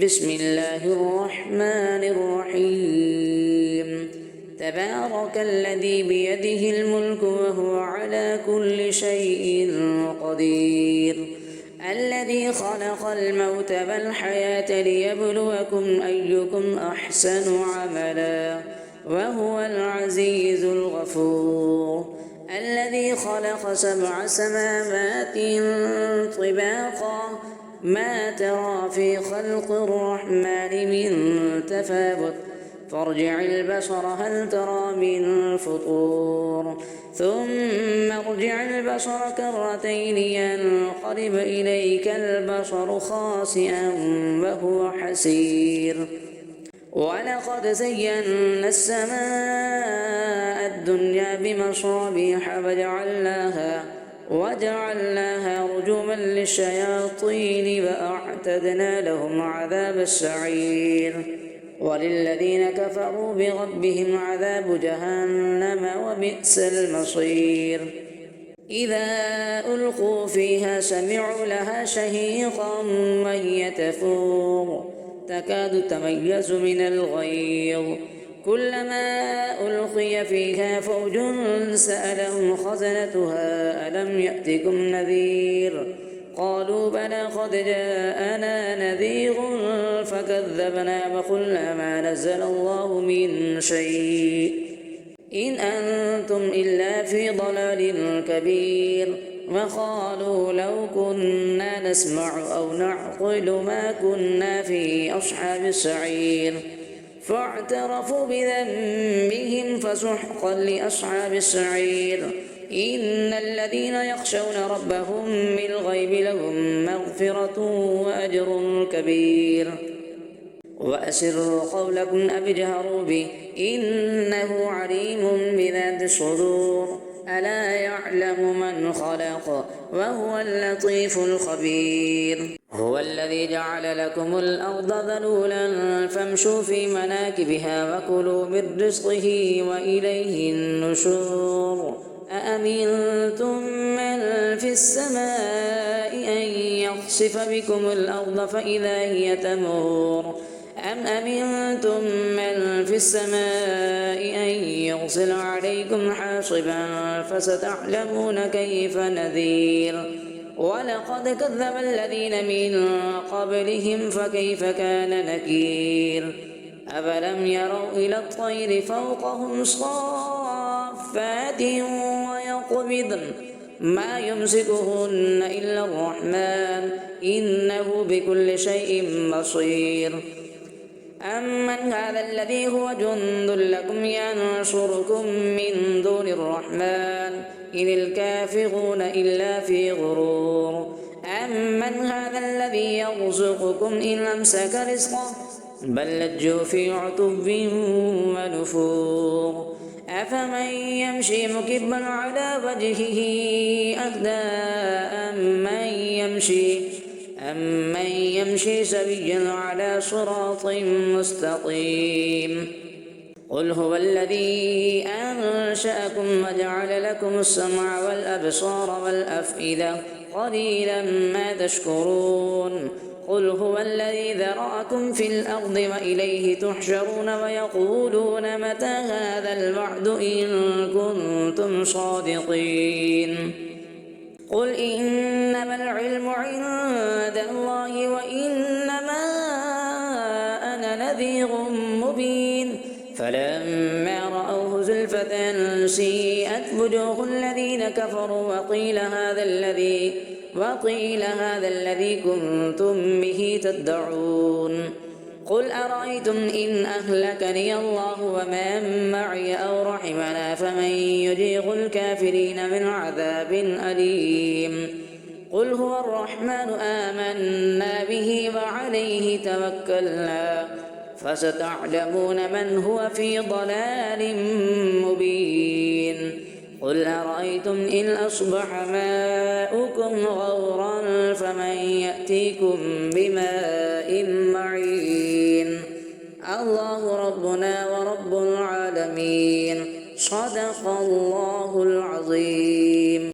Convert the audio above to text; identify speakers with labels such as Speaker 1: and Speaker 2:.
Speaker 1: بسم الله الرحمن الرحيم تبارك الذي بيده الملك وهو على كل شيء قدير الذي خلق الموت والحياة ليبلوكم أيكم أحسن عملا وهو العزيز الغفور الذي خلق 7 سماوات طباقا ما ترى في خلق الرحمن من تفاوت فارجع البصر هل ترى من فطور ثم ارجع البصر كرتين ينقلب إليك البصر خاسئا وهو حسير ولقد زينا السماء الدنيا بمصابيح وجعلناها رجوما للشياطين وأعتدنا لهم عذاب السعير وللذين كفروا بربهم عذاب جهنم وبئس المصير إذا ألقوا فيها سمعوا لها شهيقا وهي تفور تكاد تميز من الغيظ كلما ألقي فيها فوج سألهم خزنتها ألم يأتكم نذير قالوا بلى قد جاءنا نذير فكذبنا وقلنا ما نزل الله من شيء إن أنتم إلا في ضلال كبير وقالوا لو كنا نسمع أو نعقل ما كنا في أصحاب السعير فاعترفوا بذنبهم فسحقا لأصحاب السعير إن الذين يخشون ربهم بالغيب لهم مغفرة وأجر كبير وأسروا قولكم أو اجهروا به إنه عليم بذات الصدور ألا يعلم من خلق وهو اللطيف الخبير هو الذي جعل لكم الأرض ذلولا فامشوا في مناكبها وكلوا من رزقه وإليه النشور أأمنتم من في السماء أن يخسف بكم الأرض فإذا هي تمور أم أمنتم من في السماء أن يرسل عليكم حاصبا فستعلمون كيف نذير ولقد كذب الذين من قبلهم فكيف كان نكير أفلم يروا إلى الطير فوقهم صافات ويقبضن ما يمسكهن إلا الرحمن إنه بكل شيء بصير أمن هذا الذي هو جند لكم ينصركم من دون الرحمن إن الكافرون إلا في غرور أمن هذا الذي يرزقكم إن أمسك رزقه بل لجوا في عتب ونفور أفمن يمشي مكبا على وجهه أهدى أمن يمشي سويا على صراط مستقيم قل هو الذي أنشأكم وجعل لكم السمع والأبصار والأفئدة قليلا ما تشكرون قل هو الذي ذرأكم في الأرض وإليه تحشرون ويقولون متى هذا الوعد إن كنتم صادقين قل إنما العلم عند الله وإنما أنا نذير مبين فلما رأوه زلفة سيئت وجوه الذين كفروا وقيل هذا الذي كنتم به تدعون قل أرأيتم إن أهلكني الله ومن معي أو رحمنا فمن يجير الكافرين من عذاب أليم قل هو الرحمن آمنا به وعليه توكلنا فستعلمون من هو في ضلال مبين قل أرأيتم إن أصبح ماؤكم غورا فمن يأتيكم بماء